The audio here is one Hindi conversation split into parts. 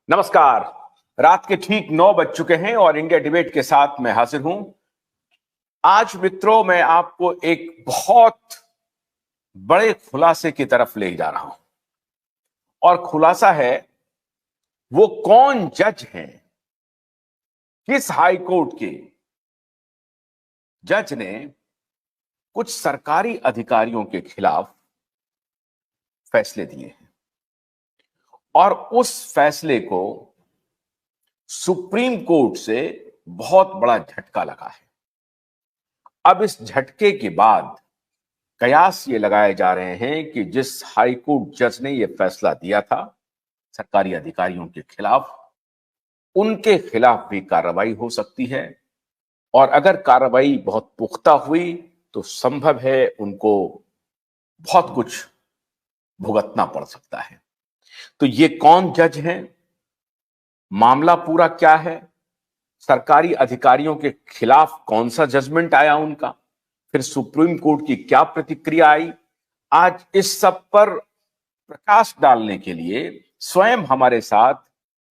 नमस्कार। रात के ठीक 9 बज चुके हैं और इंडिया डिबेट के साथ मैं हाजिर हूं। आज मित्रों मैं आपको एक बहुत बड़े खुलासे की तरफ ले जा रहा हूं और खुलासा है वो कौन जज हैं, किस हाई कोर्ट के जज ने कुछ सरकारी अधिकारियों के खिलाफ फैसले दिए हैं और उस फैसले को सुप्रीम कोर्ट से बहुत बड़ा झटका लगा है। अब इस झटके के बाद कयास ये लगाए जा रहे हैं कि जिस हाई कोर्ट जज ने यह फैसला दिया था सरकारी अधिकारियों के खिलाफ, उनके खिलाफ भी कार्रवाई हो सकती है और अगर कार्रवाई बहुत पुख्ता हुई तो संभव है उनको बहुत कुछ भुगतना पड़ सकता है। तो ये कौन जज हैं, मामला पूरा क्या है, सरकारी अधिकारियों के खिलाफ कौन सा जजमेंट आया उनका, फिर सुप्रीम कोर्ट की क्या प्रतिक्रिया आई, आज इस सब पर प्रकाश डालने के लिए स्वयं हमारे साथ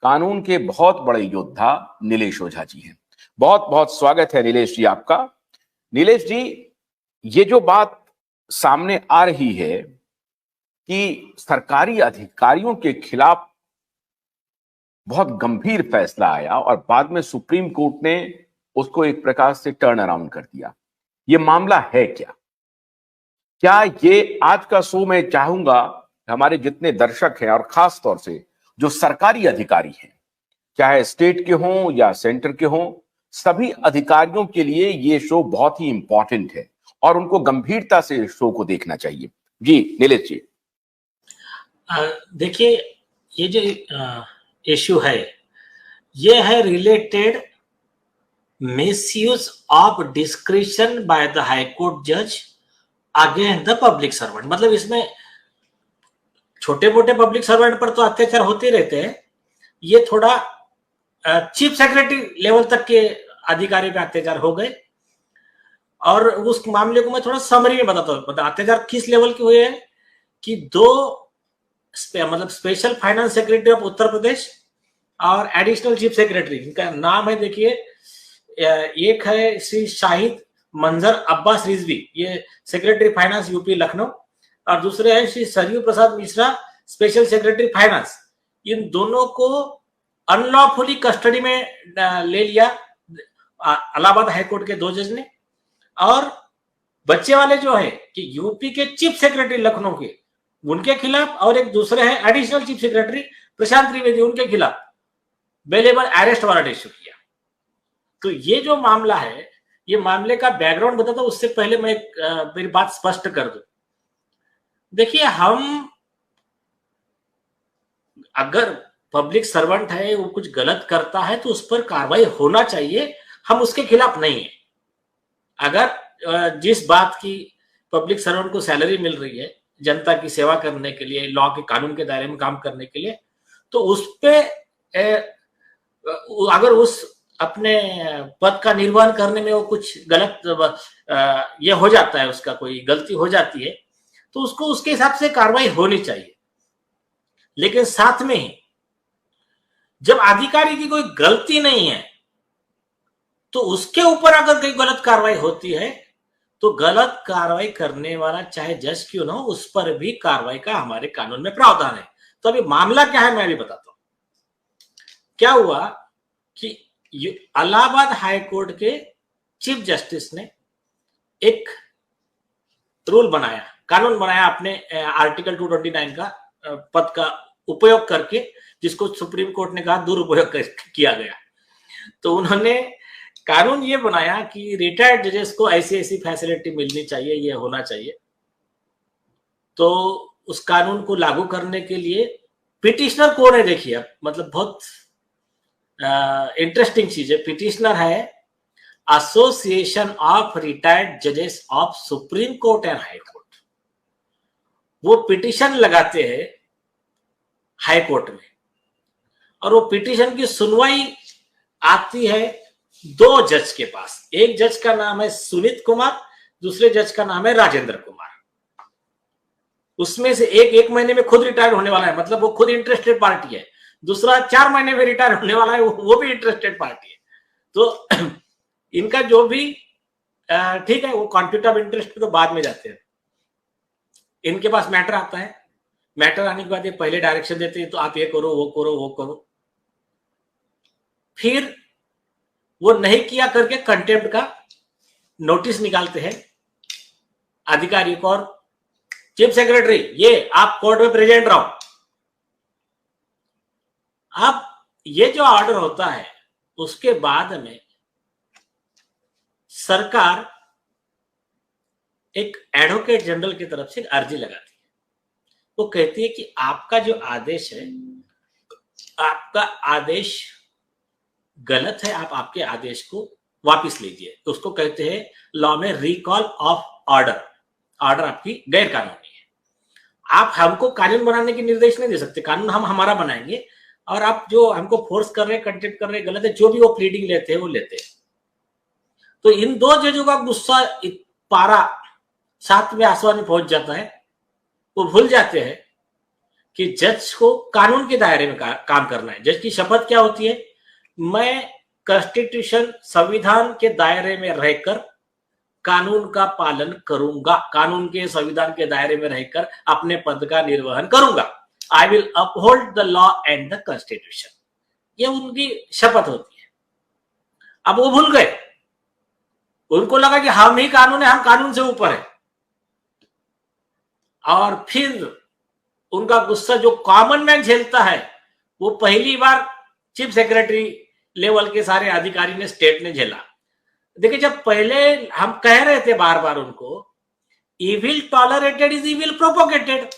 कानून के बहुत बड़े योद्धा नीलेश ओझा जी हैं। बहुत बहुत स्वागत है नीलेश जी आपका। नीलेश जी, ये जो बात सामने आ रही है कि सरकारी अधिकारियों के खिलाफ बहुत गंभीर फैसला आया और बाद में सुप्रीम कोर्ट ने उसको एक प्रकार से टर्न अराउंड कर दिया, ये मामला है क्या? क्या ये आज का शो मैं चाहूंगा हमारे जितने दर्शक हैं और खास तौर से जो सरकारी अधिकारी हैं, चाहे स्टेट के हों या सेंटर के हों, सभी अधिकारियों के लिए ये शो बहुत ही इंपॉर्टेंट है और उनको गंभीरता से इस शो को देखना चाहिए। जी नीलेश जी। देखिए, ये जो इश्यू है ये है related misuse of discretion by the high court जज अगेंस्ट द पब्लिक सर्वेंट। मतलब इसमें छोटे मोटे पब्लिक सर्वेंट पर तो अत्याचार होते रहते हैं, ये थोड़ा चीफ सेक्रेटरी लेवल तक के अधिकारी पे अत्याचार हो गए। और उस मामले को मैं थोड़ा समरी में बताता हूँ। अत्याचार किस लेवल के हुए हैं कि दो मतलब special finance secretary of Uttar Pradesh और एडिशनल चीफ सेक्रेटरी, इनका नाम है, देखिए, एक है श्री शाहिद मंजर अब्बास रिजवी, ये सेक्रेटरी फाइनेंस यूपी लखनऊ, और दूसरे है श्री सरयू प्रसाद मिश्रा, स्पेशल सेक्रेटरी फाइनेंस। इन दोनों को अनलॉफुली कस्टडी में ले लिया इलाहाबाद हाईकोर्ट के दो जज ने। और बच्चे वाले जो है कि यूपी के चीफ सेक्रेटरी लखनऊ के, उनके खिलाफ, और एक दूसरे हैं एडिशनल चीफ सेक्रेटरी प्रशांत त्रिवेदी, उनके खिलाफ बेलेबल अरेस्ट वारंट इश्यू किया। तो ये जो मामला है, ये मामले का बैकग्राउंड बताता हूं, उससे पहले मैं मेरी बात स्पष्ट कर दूं। देखिए, हम अगर पब्लिक सर्वेंट है, वो कुछ गलत करता है तो उस पर कार्रवाई होना चाहिए, हम उसके खिलाफ नहीं है। अगर जिस बात की पब्लिक सर्वेंट को सैलरी मिल रही है जनता की सेवा करने के लिए, लॉ के कानून के दायरे में काम करने के लिए, तो उस पे अगर उस अपने पद का निर्वहन करने में वो कुछ गलत ये हो जाता है, उसका कोई गलती हो जाती है, तो उसको उसके हिसाब से कार्रवाई होनी चाहिए। लेकिन साथ में ही जब अधिकारी की कोई गलती नहीं है तो उसके ऊपर अगर कोई गलत कार्रवाई होती है तो गलत कार्रवाई करने वाला चाहे जज क्यों ना हो, उस पर भी कार्रवाई का हमारे कानून में प्रावधान है। तो अभी मामला क्या है मैं भी बताता हूं। क्या हुआ कि इलाहाबाद हाई कोर्ट के चीफ जस्टिस ने एक रूल बनाया, कानून बनाया अपने आर्टिकल 229 का पद का उपयोग करके, जिसको सुप्रीम कोर्ट ने कहा दुरुपयोग किया गया। तो उन्होंने कानून ये बनाया कि रिटायर्ड जजेस को ऐसी ऐसी फैसिलिटी मिलनी चाहिए, ये होना चाहिए। तो उस कानून को लागू करने के लिए पिटिशनर कौन है, देखिए, मतलब बहुत इंटरेस्टिंग चीज है। पिटिशनर है एसोसिएशन ऑफ रिटायर्ड जजेस of supreme court and high court. वो पिटिशन लगाते हैं हाई कोर्ट में और वो पिटिशन की सुनवाई आती है दो जज के पास। एक जज का नाम है सुनीत कुमार, दूसरे जज का नाम है राजेंद्र कुमार। उसमें से एक महीने में खुद रिटायर होने वाला है, मतलब वो खुद इंटरेस्टेड पार्टी है। दूसरा 4 महीने में रिटायर होने वाला है, वो भी इंटरेस्टेड पार्टी है। तो इनका जो भी ठीक है, वो कॉन्फ्लिक्ट ऑफ इंटरेस्ट पे तो बाद में जाते हैं। इनके पास मैटर आता है, मैटर आने के बाद ये पहले डायरेक्शन देते हैं, तो आप ये करो, वो करो, वो करो। फिर वो नहीं किया करके कंटेम्प्ट का नोटिस निकालते हैं अधिकारी को, और चीफ सेक्रेटरी ये आप कोर्ट में प्रेजेंट रहो। अब ये जो ऑर्डर होता है, उसके बाद में सरकार एक एडवोकेट जनरल की तरफ से अर्जी लगाती है। वो कहती है कि आपका जो आदेश है, आपका आदेश गलत है, आप आपके आदेश को वापस लीजिए। तो उसको कहते हैं लॉ में रिकॉल ऑफ ऑर्डर। ऑर्डर आपकी गैर कानूनी है, आप हमको कानून बनाने के निर्देश नहीं दे सकते, कानून हम हमारा बनाएंगे, और आप जो हमको फोर्स कर रहे हैं, कंटेम्प्ट कर रहे हैं, गलत है। जो भी वो प्लीडिंग लेते हैं वो लेते हैं। तो इन दो जजों का गुस्सा पारा 7वें आसमान में पहुंच जाता है। वो भूल जाते हैं कि जज को कानून के दायरे में काम करना है। जज की शपथ क्या होती है? मैं कॉन्स्टिट्यूशन, संविधान के दायरे में रहकर कानून का पालन करूंगा, कानून के, संविधान के दायरे में रहकर अपने पद का निर्वहन करूंगा। I will uphold the law and the constitution. ये उनकी शपथ होती है। अब वो भूल गए, उनको लगा कि हम ही कानून है, हम कानून से ऊपर है। और फिर उनका गुस्सा जो कॉमन मैन झेलता है, वो पहली बार चीफ सेक्रेटरी लेवल के सारे अधिकारी ने, स्टेट ने झेला। देखिए, जब पहले हम कह रहे थे बार बार उनको, evil tolerated is evil propagated,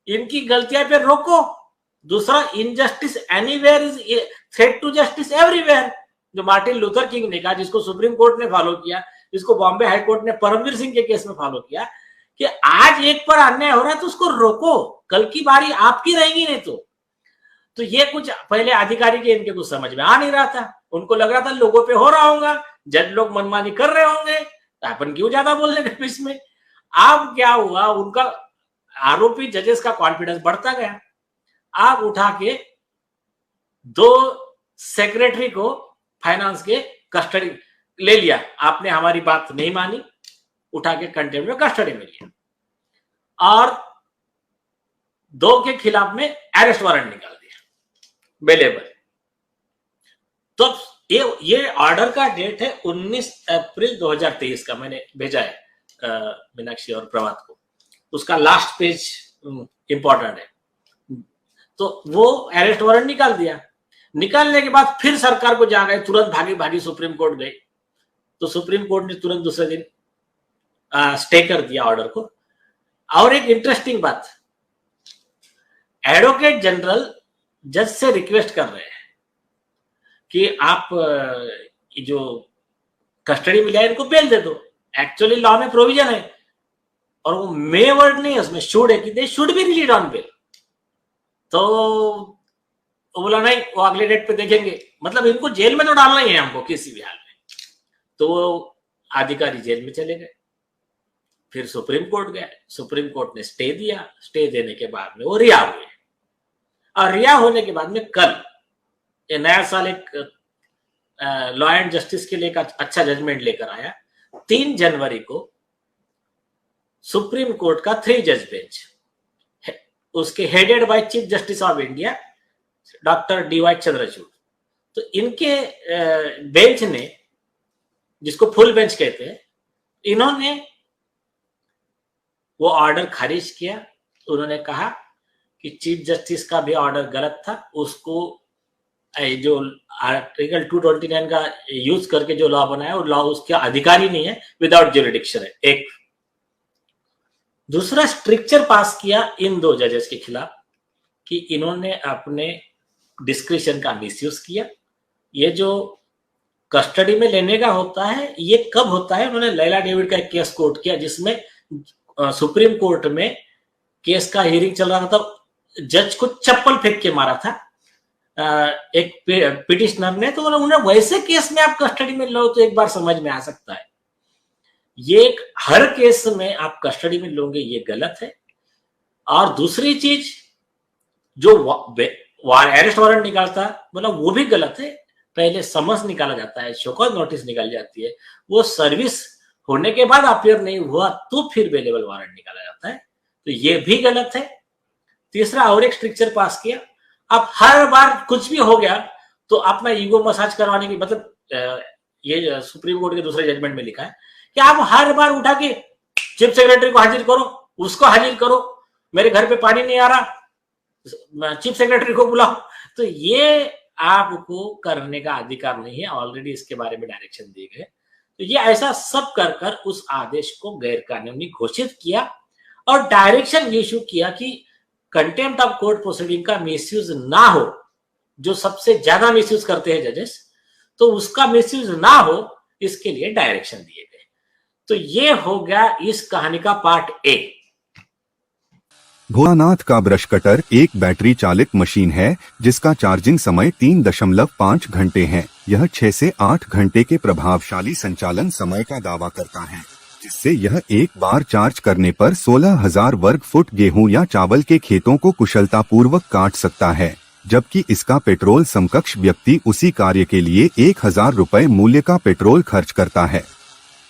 इनकी गलतियां पे रोको। दूसरा, injustice anywhere is threat to justice everywhere, जो मार्टिन लूथर किंग ने कहा, जिसको सुप्रीम कोर्ट ने फॉलो किया, जिसको बॉम्बे हाई कोर्ट ने परमवीर सिंह के केस में फॉलो किया, कि आज एक पर अन्याय हो रहा है तो उसको रोको, कल की बारी आपकी रहेगी नहीं तो ये कुछ पहले अधिकारी के इनके कुछ समझ में आ नहीं रहा था। उनको लग रहा था लोगों पे हो रहा होगा, जज लोग मनमानी कर रहे होंगे, तो अपन क्यों ज्यादा बोलने के बीच में। अब क्या हुआ, उनका आरोपी जजेस का कॉन्फिडेंस बढ़ता गया। आप उठा के 2 सेक्रेटरी को फाइनेंस के कस्टडी ले लिया, आपने हमारी बात नहीं मानी, उठा के कंटेम्प्ट में कस्टडी में लिया, और 2 के खिलाफ में अरेस्ट वारंट निकाल दिया बेलेबल। तो ये ऑर्डर का डेट है 19 अप्रैल 2023 का, मैंने भेजा है मीनाक्षी और प्रभात को, उसका लास्ट पेज इंपॉर्टेंट है। तो वो अरेस्ट वारंट निकाल दिया। निकालने के बाद फिर सरकार को जा गए, तुरंत भागी सुप्रीम कोर्ट गए। तो सुप्रीम कोर्ट ने तुरंत दूसरे दिन स्टे कर दिया ऑर्डर को। और एक इंटरेस्टिंग बात, एडवोकेट जनरल जज से रिक्वेस्ट कर रहे हैं कि आप जो कस्टडी मिला है इनको बेल दे दो। एक्चुअली लॉ में प्रोविजन है, और वो मे वर्ड नहीं है उसमें, शुड है कि they should be release on bail. तो वो बोला नहीं, वो अगले डेट पे देखेंगे, मतलब इनको जेल में तो डालना ही है हमको किसी भी हाल में। तो वो अधिकारी जेल में चले गए। फिर सुप्रीम कोर्ट गए, सुप्रीम कोर्ट ने स्टे दिया। स्टे देने के बाद में वो रिहा हुए, और रिहा होने के बाद में कल ये नया साल एक लॉ एंड जस्टिस के लिए एक अच्छा जजमेंट लेकर आया। 3 जनवरी को सुप्रीम कोर्ट का 3 जज बेंच, उसके headed by chief justice of India doctor DY Chandrachud, तो इनके बेंच ने, जिसको फुल बेंच कहते हैं, इन्होंने वो ऑर्डर खारिज किया। उन्होंने कहा कि चीफ जस्टिस का भी ऑर्डर गलत था, उसको जो आर्टिकल 229 का यूज करके जो लॉ बनाया, वो लॉ उसका अधिकारी नहीं है, विदाउट ज्यूरिडिक्शन है। एक दूसरा स्ट्रिक्चर पास किया इन 2 जजेस के खिलाफ कि इन्होंने अपने डिस्क्रिशन का मिसयूज किया। ये जो कस्टडी में लेने का होता है, ये कब होता है? उन्होंने लैला डेविड का एक केस कोर्ट किया, जिसमें सुप्रीम कोर्ट में केस का हियरिंग चल रहा था, तब जज को चप्पल फेंक के मारा था एक पिटिशनर ने। तो उन्हें वैसे केस में आप कस्टडी में लो तो एक बार समझ में आ सकता है। ये हर केस में आप कस्टडी में लोगे, ये गलत है। और दूसरी चीज, जो अरेस्ट वारंट निकालता, बोला वो भी गलत है। पहले समन्स निकाला जाता है, शोकॉज नोटिस निकाली जाती है, वो सर्विस होने के बाद अपियर नहीं हुआ तो फिर बेलेबल वारंट निकाला जाता है, तो ये भी गलत है। तीसरा और एक स्ट्रिक्चर पास किया, अब हर बार कुछ भी हो गया तो अपना ईगो मसाज करवाने की, मतलब ये सुप्रीम कोर्ट के दूसरे जजमेंट में लिखा है कि आप हर बार उठा के चीफ सेक्रेटरी को हाजिर करो, उसको हाजिर करो, मेरे घर पे पानी नहीं आ रहा, चीफ सेक्रेटरी को बुलाओ, तो ये आपको करने का अधिकार नहीं है, ऑलरेडी इसके बारे में डायरेक्शन दिए गए। तो ये ऐसा सब कर कर उस आदेश को गैर कानूनी घोषित किया और डायरेक्शन इशू किया कि कंटेम्प्ट ऑफ कोर्ट प्रोसीडिंग का मिसयूज ना हो, जो सबसे ज्यादा मिसयूज करते हैं जजेस, तो उसका मिसयूज ना हो इसके लिए डायरेक्शन दिए गए। तो ये हो गया इस कहानी का पार्ट ए। भोलानाथ का ब्रश कटर एक बैटरी चालित मशीन है जिसका चार्जिंग समय 3.5 घंटे है। यह 6 से 8 घंटे के प्रभावशाली संचालन समय का दावा करता है, जिससे यह एक बार चार्ज करने पर 16,000 वर्ग फुट गेहूं या चावल के खेतों को कुशलतापूर्वक काट सकता है, जबकि इसका पेट्रोल समकक्ष व्यक्ति उसी कार्य के लिए 1,000 रुपए मूल्य का पेट्रोल खर्च करता है।